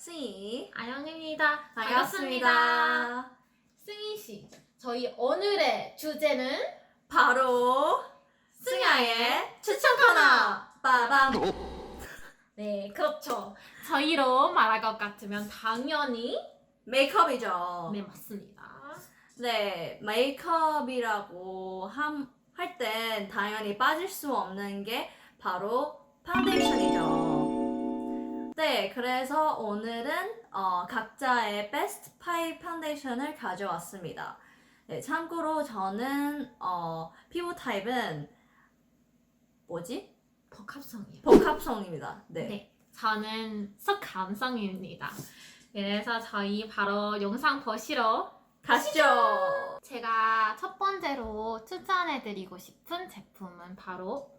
승희 아영입니다. 반갑습니다. 승희 씨, 저희 오늘의 주제는 바로 승야의 추천 코너 빠밤. 네, 그렇죠. 저희로 말할 것 같으면 당연히 메이크업이죠. 네, 맞습니다. 네, 메이크업이라고 할 땐 당연히 빠질 수 없는 게 바로 파운데이션이죠. 네, 그래서 오늘은 각자의 베스트 5 파운데이션을 가져왔습니다. 네, 참고로 저는 피부 타입은 뭐지? 복합성이요. 복합성입니다. 네. 네, 저는 속감성입니다. 그래서 저희 바로 영상 보시러 가시죠. 제가 첫 번째로 추천해드리고 싶은 제품은 바로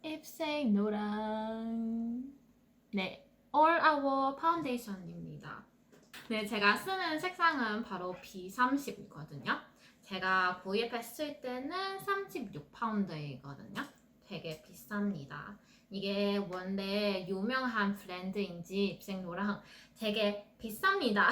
입색 노랑 네, All Our 파운데이션입니다. 네, 제가 쓰는 색상은 바로 B30이거든요. 제가 구입했을 때는 36파운드이거든요. 되게 비쌉니다. 이게 원래 유명한 브랜드인지 입색 노랑 되게 비쌉니다.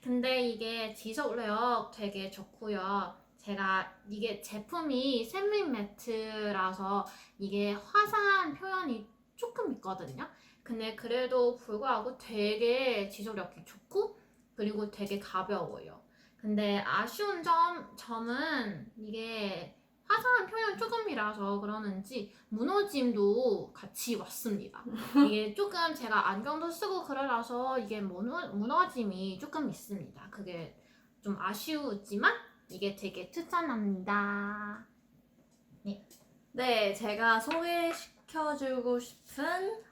근데 이게 지속력 되게 좋고요. 제가 이게 제품이 세미 매트라서 이게 화사한 표현이 조금 있거든요. 근데 그래도 불구하고 되게 지속력이 좋고 그리고 되게 가벼워요. 근데 아쉬운 점은 이게 화사한 표현 조금이라서 그러는지 무너짐도 같이 왔습니다. 이게 조금 제가 안경도 쓰고 그러라서 이게 무너짐이 조금 있습니다. 그게 좀 아쉬우지만 이게 되게 추천합니다. 네, 제가 소개시켜주고 싶은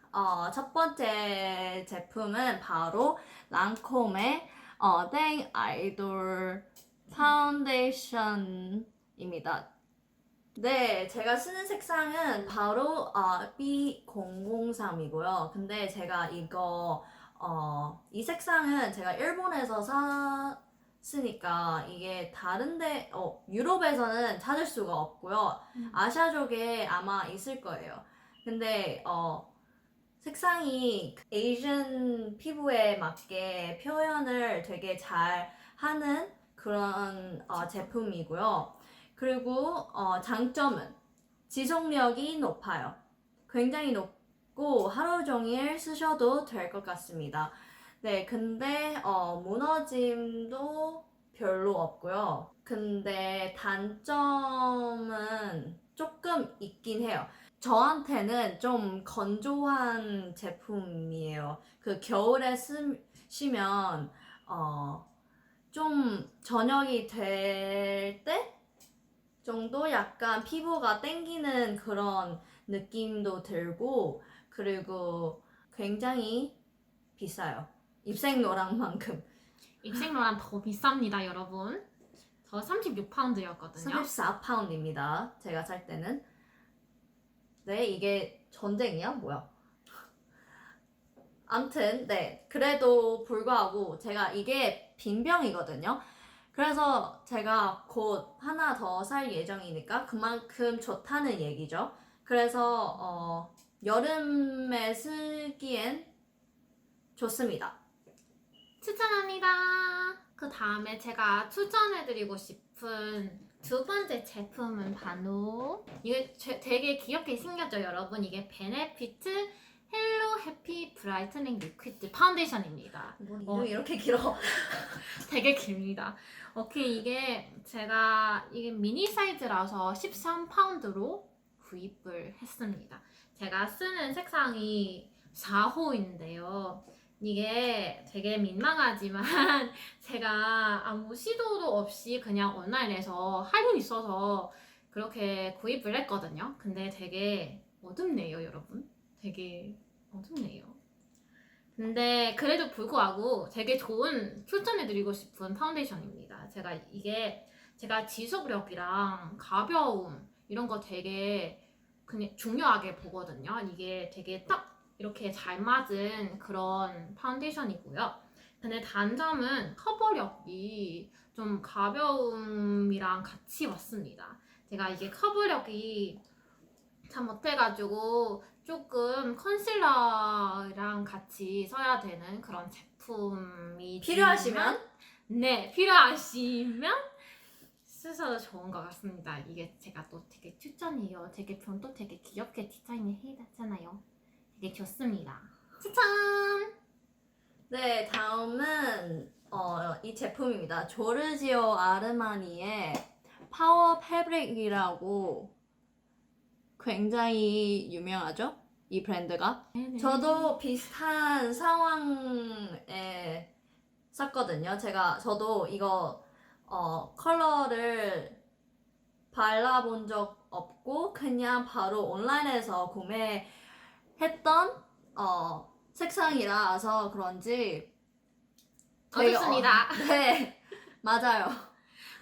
첫 번째 제품은 바로 랑콤의 땡 아이돌 파운데이션입니다. 네, 제가 쓰는 색상은 바로 B003이고요. 근데 제가 이 색상은 제가 일본에서 샀으니까 이게 다른데, 유럽에서는 찾을 수가 없고요. 아시아족에 아마 있을 거예요. 근데, 색상이 에이전 피부에 맞게 표현을 되게 잘 하는 그런 제품이고요. 그리고 장점은 지속력이 높아요. 굉장히 높고 하루 종일 쓰셔도 될 것 같습니다. 네, 근데 무너짐도 별로 없고요. 근데 단점은 조금 있긴 해요. 저한테는 좀 건조한 제품이에요. 그 겨울에 쓰시면 좀 저녁이 될 때 정도 약간 피부가 땡기는 그런 느낌도 들고 그리고 굉장히 비싸요. 입생 노랑만큼. 입색 노란 더 비쌉니다, 여러분. 저 36파운드였거든요. 34파운드입니다. 제가 살 때는. 네, 이게 전쟁이야? 뭐야? 암튼, 네. 그래도 불구하고 제가 이게 빈병이거든요. 그래서 제가 곧 하나 더 살 예정이니까 그만큼 좋다는 얘기죠. 그래서 여름에 쓰기엔 좋습니다. 추천합니다. 그 다음에 제가 추천해드리고 싶은 두 번째 제품은 바로 이게 되게 귀엽게 생겼죠, 여러분. 이게 베네피트 헬로 해피 브라이트닝 리퀴드 파운데이션입니다. 뭐 이름이 이렇게 길어. 되게 깁니다. 오케이, 이게 미니 사이즈라서 13파운드로 구입을 했습니다. 제가 쓰는 색상이 4호인데요. 이게 되게 민망하지만 제가 아무 시도도 없이 그냥 온라인에서 할인 있어서 그렇게 구입을 했거든요. 근데 되게 어둡네요, 여러분. 되게 어둡네요. 근데 그래도 불구하고 되게 좋은 추천해드리고 싶은 파운데이션입니다. 제가 지속력이랑 가벼움 이런 거 되게 그냥 중요하게 보거든요. 이게 되게 딱 이렇게 잘 맞은 그런 파운데이션이고요. 근데 단점은 커버력이 좀 가벼움이랑 같이 왔습니다. 제가 이게 커버력이 잘 못해가지고 조금 컨실러랑 같이 써야 되는 그런 제품이 필요하시면 네, 필요하시면 쓰셔도 좋은 것 같습니다. 이게 제가 또 되게 추천이에요. 제 제품 또 되게 귀엽게 디자인을 해놨잖아요. 되게 좋습니다. 추천! 네, 다음은 이 제품입니다. 조르지오 아르마니의 파워 패브릭이라고 굉장히 유명하죠? 이 브랜드가. 네네. 저도 비슷한 상황에 샀거든요. 저도 이거 컬러를 발라본 적 없고 그냥 바로 온라인에서 구매했던 색상이라서 그런지 되게, 좋습니다. 네, 맞아요.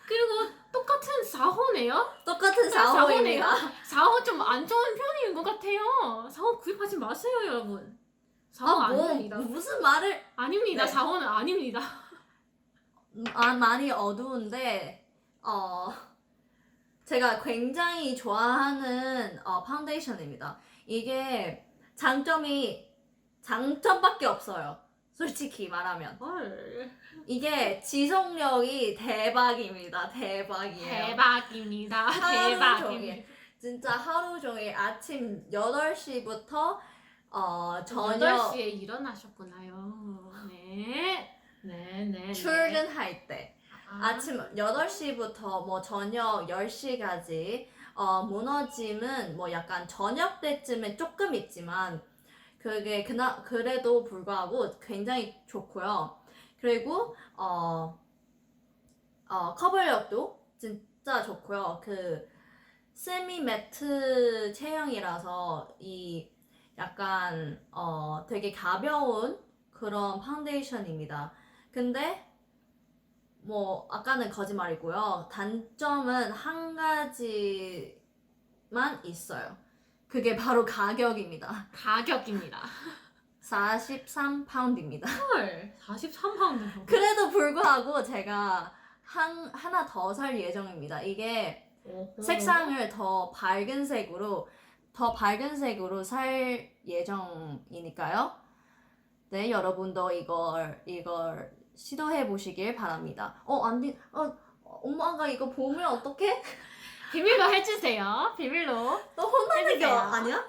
그리고 똑같은 4호네요? 똑같은 4호입니다. 4호 좀 안 좋은 편인 것 같아요. 4호 구입하지 마세요, 여러분. 4호 아닙니다. 무슨 말을 아닙니다. 네. 4호는 아닙니다. 많이 어두운데 제가 굉장히 좋아하는 파운데이션입니다. 이게 장점밖에 없어요. 솔직히 말하면. 헐. 이게 지속력이 대박입니다. 대박이에요. 대박입니다. 하루 대박입니다. 종일. 진짜 하루 종일 아침 8시부터 저녁 8시에 일어나셨구나요. 네. 네. 출근할 때 아침 8시부터 뭐 저녁 10시까지 무너짐은 뭐 약간 저녁 때쯤에 조금 있지만 그게 그래도 불구하고 굉장히 좋고요. 그리고 커버력도 진짜 좋고요. 그 세미 매트 체형이라서 이 약간 되게 가벼운 그런 파운데이션입니다. 근데 뭐 아까는 거짓말이고요. 단점은 한 가지만 있어요. 그게 바로 가격입니다. 가격입니다. 43파운드입니다. 헐. 43파운드. 그래도 불구하고 제가 하나 더 살 예정입니다. 이게 색상을 더 밝은 색으로 살 예정이니까요. 네, 여러분도 이걸 시도해 보시길 바랍니다. 안 돼. 엄마가 이거 보면 어떡해? 비밀로 해주세요. 비밀로. 너 혼나는 게 해주세요. 아니야?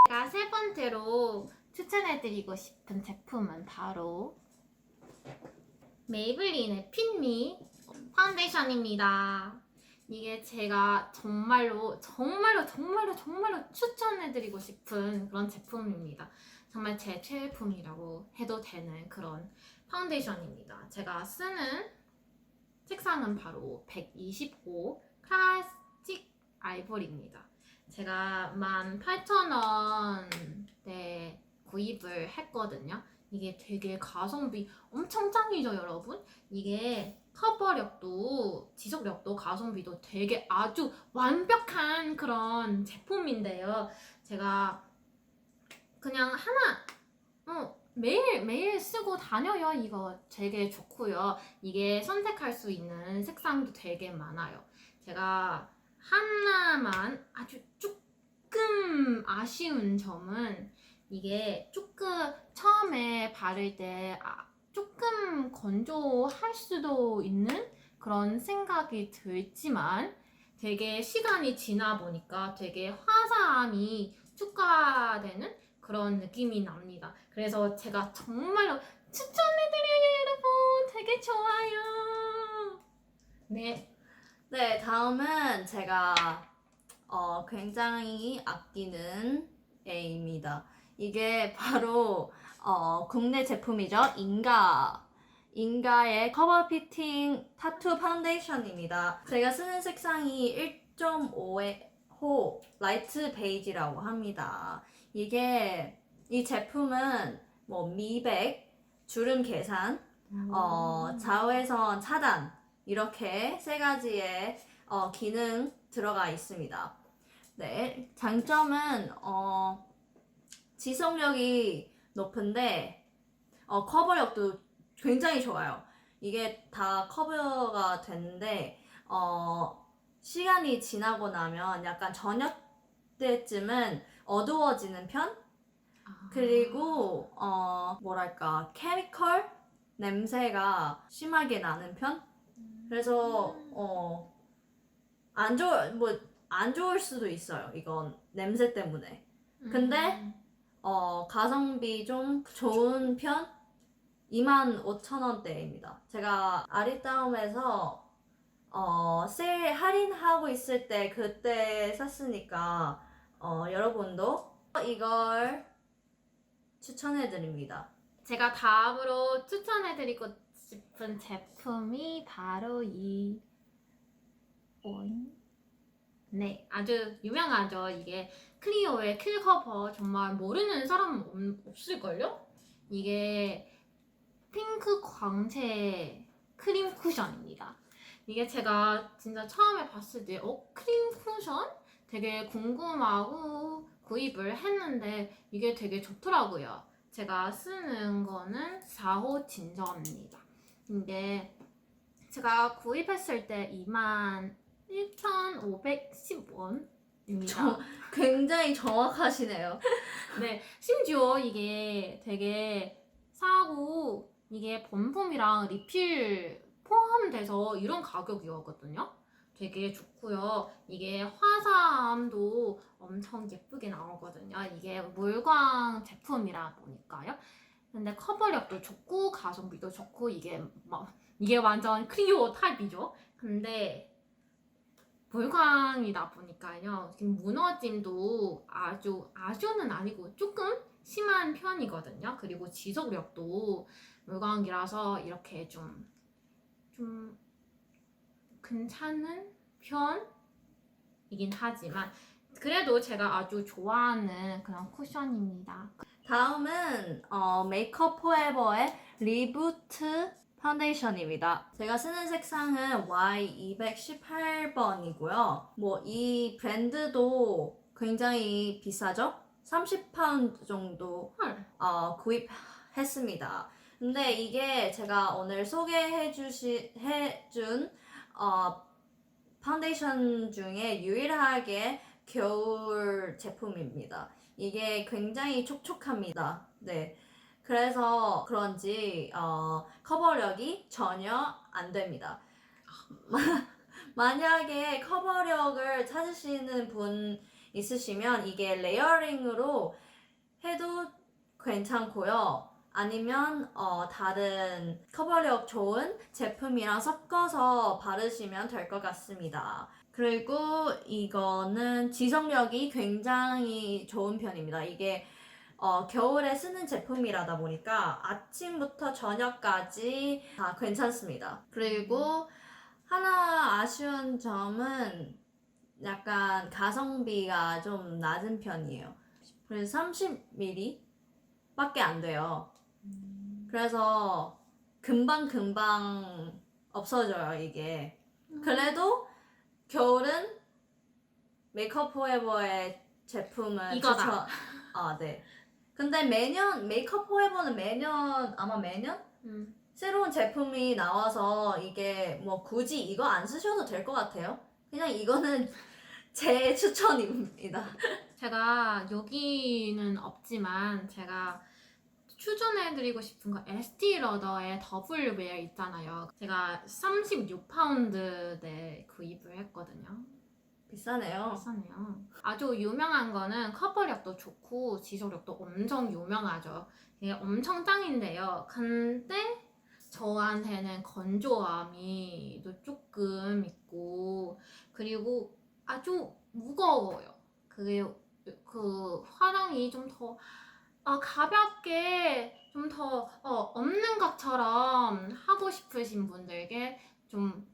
제가 세 번째로 추천해드리고 싶은 제품은 바로 메이블린의 핀미 파운데이션입니다. 이게 제가 정말로 추천해드리고 싶은 그런 제품입니다. 정말 제 최애품이라고 해도 되는 그런 파운데이션입니다. 제가 쓰는 색상은 바로 125 클래식 아이보리입니다. 제가 18,000원대 구입을 했거든요. 이게 되게 가성비 엄청 짱이죠, 여러분? 이게 커버력도 지속력도 가성비도 되게 아주 완벽한 그런 제품인데요. 제가 그냥 하나 매일 쓰고 다녀요. 이거 되게 좋고요. 이게 선택할 수 있는 색상도 되게 많아요. 제가 하나만 아주 조금 아쉬운 점은 이게 조금 처음에 바를 때 조금 건조할 수도 있는 그런 생각이 들지만 되게 시간이 지나 보니까 되게 화사함이 추가되는 그런 느낌이 납니다. 그래서 제가 정말로 추천해드려요, 여러분. 되게 좋아요. 네. 네, 다음은 제가 굉장히 아끼는 애입니다. 이게 바로 국내 제품이죠. 인가의 커버 피팅 타투 파운데이션입니다. 제가 쓰는 색상이 1.5호 라이트 베이지라고 합니다. 이 제품은 뭐 미백, 주름 개선, 자외선 차단 이렇게 세 가지의 기능 들어가 있습니다. 네, 장점은 지속력이 높은데 커버력도 굉장히 좋아요. 이게 다 커버가 됐는데 시간이 지나고 나면 약간 저녁 때쯤은 어두워지는 편? 그리고 뭐랄까 케미컬 냄새가 심하게 나는 편? 그래서 안 좋을 수도 있어요. 이건 냄새 때문에. 근데 가성비 좀 좋은 편? 25,000원대입니다. 제가 아리따움에서 세일 할인하고 있을 때 그때 샀으니까 여러분도 이걸 추천해드립니다. 제가 다음으로 추천해드리고 싶은 제품이 바로 이 네, 아주 유명하죠. 이게 클리오의 킬커버. 정말 모르는 사람 없을걸요? 이게 핑크 광채 크림 쿠션입니다. 이게 제가 진짜 처음에 봤을 때 크림 쿠션? 되게 궁금하고 구입을 했는데 이게 되게 좋더라고요. 제가 쓰는 거는 4호 진저입니다. 이게 제가 구입했을 때 21,510원입니다. 굉장히 정확하시네요. 네, 심지어 이게 되게 싸고 이게 본품이랑 리필 포함돼서 이런 가격이었거든요. 되게 좋고요. 이게 화사함도 엄청 예쁘게 나오거든요. 이게 물광 제품이라 보니까요. 근데 커버력도 좋고 가성비도 좋고 이게 완전 클리오 타입이죠. 근데 물광이다 보니까요. 지금 무너짐도 아주는 아니고 조금 심한 편이거든요. 그리고 지속력도 물광이라서 이렇게 좀 괜찮은 편이긴 하지만 그래도 제가 아주 좋아하는 그런 쿠션입니다. 다음은 메이크업 포에버의 리부트 파운데이션입니다. 제가 쓰는 색상은 Y218번이고요. 뭐 이 브랜드도 굉장히 비싸죠? 30파운드 정도 헐. 구입했습니다. 근데 이게 제가 오늘 해준 파운데이션 중에 유일하게 겨울 제품입니다. 이게 굉장히 촉촉합니다. 네. 그래서 그런지 커버력이 전혀 안 됩니다. 만약에 커버력을 찾으시는 분 있으시면 이게 레이어링으로 해도 괜찮고요. 아니면 다른 커버력 좋은 제품이랑 섞어서 바르시면 될 것 같습니다. 그리고 이거는 지속력이 굉장히 좋은 편입니다. 이게 겨울에 쓰는 제품이라다 보니까 아침부터 저녁까지 다 괜찮습니다. 그리고 하나 아쉬운 점은 약간 가성비가 좀 낮은 편이에요. 그래서 30ml 밖에 안 돼요. 그래서 금방 없어져요, 이게. 그래도 겨울은 메이크업 포에버의 제품은 이거다. 네. 근데 메이크업 포에버는 아마 매년 새로운 제품이 나와서 이게 뭐 굳이 이거 안 쓰셔도 될 것 같아요. 그냥 이거는 제 추천입니다. 제가 여기는 없지만 제가 추천해드리고 싶은 거 에스티러더의 더블웨어 있잖아요. 제가 36파운드에 구입을 했거든요. 비싸네요. 비싸네요. 아주 유명한 거는 커버력도 좋고 지속력도 엄청 유명하죠. 이게 엄청 짱인데요. 근데 저한테는 건조함이 또 조금 있고 그리고 아주 무거워요. 그 화장이 좀 더 가볍게 좀 더 없는 것처럼 하고 싶으신 분들께 좀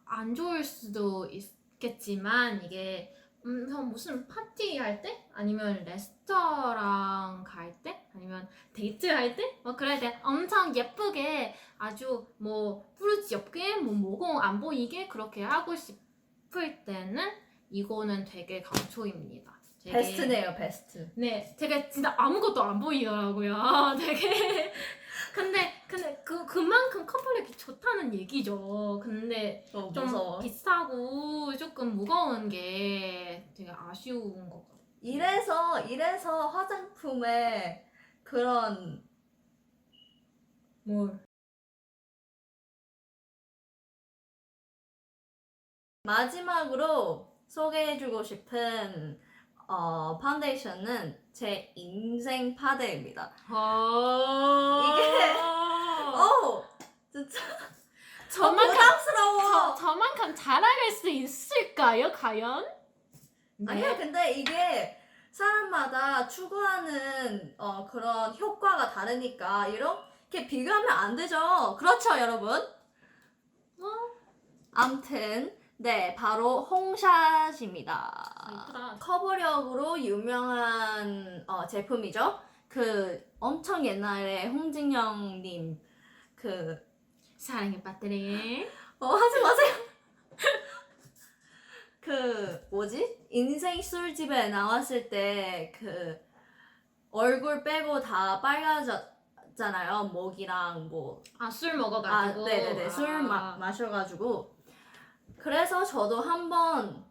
안 좋을 수도 있겠지만 이게 무슨 파티 할 때? 아니면 레스토랑 갈 때? 아니면 데이트 할 때? 뭐 그럴 때 엄청 예쁘게 아주 뭐 푸르지없게 뭐 모공 안 보이게 그렇게 하고 싶을 때는 이거는 되게 강추입니다. 되게 베스트네요, 베스트. 네, 되게 진짜 아무것도 안 보이더라고요. 되게 근데 그만큼 커버력이 좋다는 하는 얘기죠. 근데 좀 무서워. 비싸고 조금 무거운 게 되게 아쉬운 것 같아요. 이래서 화장품에 그런 뭘? 마지막으로 소개해주고 싶은 파운데이션은 제 인생 파데입니다. 이게 진짜 부담스러워. 저만큼 자랑할 수 있을까요, 과연? 아니야, 근데 이게 사람마다 추구하는 그런 효과가 다르니까 이렇게 비교하면 안 되죠. 그렇죠, 여러분? 암튼 네, 바로 홍샷입니다. 예쁘다. 커버력으로 유명한 제품이죠. 그 엄청 옛날에 홍진영님 그 사랑의 배터리. 하지 마세요. 그 뭐지? 인생 술집에 나왔을 때 그 얼굴 빼고 다 빨개졌잖아요. 목이랑 뭐. 술 먹어가지고. 네네네. 술 마셔가지고. 그래서 저도 한번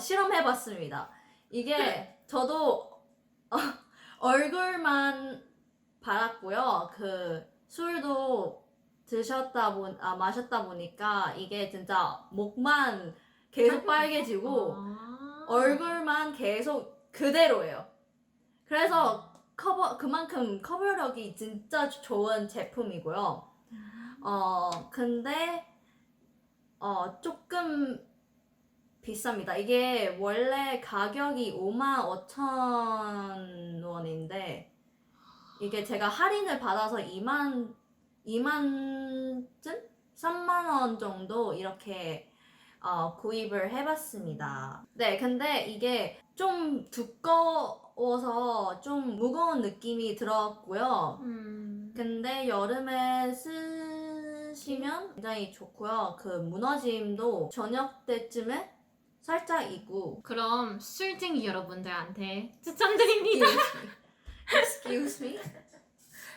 실험해봤습니다. 이게 저도 얼굴만 바랐고요. 그 술도 마셨다 보니까 이게 진짜 목만 계속 빨개지고 얼굴만 계속 그대로예요. 그래서 그만큼 커버력이 진짜 좋은 제품이고요. 근데 조금 비쌉니다. 이게 원래 가격이 55,000원인데 이게 제가 할인을 받아서 2만쯤? 3만원 정도 이렇게 구입을 해봤습니다. 네, 근데 이게 좀 두꺼워서 좀 무거운 느낌이 들었고요. 근데 여름에 쓰시면 굉장히 좋고요. 그 무너짐도 저녁 때쯤에 살짝 있고. 그럼 술쟁이 여러분들한테 추천드립니다. Excuse me?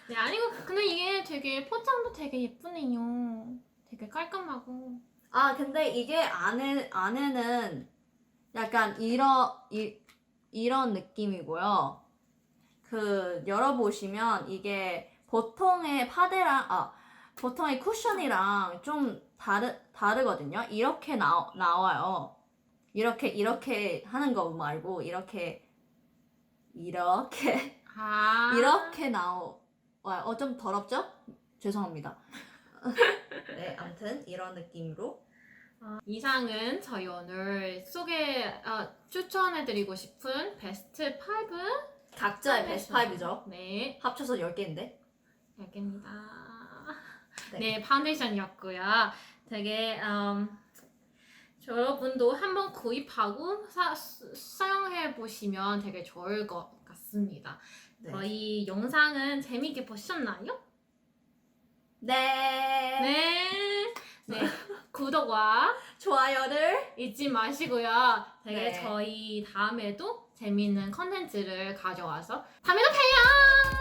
네, 아니고 근데 이게 되게 포장도 되게 예쁘네요. 되게 깔끔하고. 근데 이게 안에는 약간 이런 느낌이고요. 그 열어보시면 이게 보통의 보통의 쿠션이랑 좀 다르거든요. 이렇게 나와요. 이렇게 하는 거 말고 이렇게 나와요. 좀 더럽죠? 죄송합니다. 네, 아무튼 이런 느낌으로. 이상은 저희 오늘 추천해드리고 싶은 베스트 5 각자의 베스트 5죠. 네, 합쳐서 10개인데. 10개입니다. 네. 네, 파운데이션이었고요. 되게 여러분도 한번 구입하고 사용해 보시면 되게 좋을 것 같습니다. 네. 저희 영상은 재미있게 보셨나요? 네. 네. 구독과 좋아요를 잊지 마시고요. 되게 네. 저희 다음에도 재미있는 컨텐츠를 가져와서 다음에도 봬요!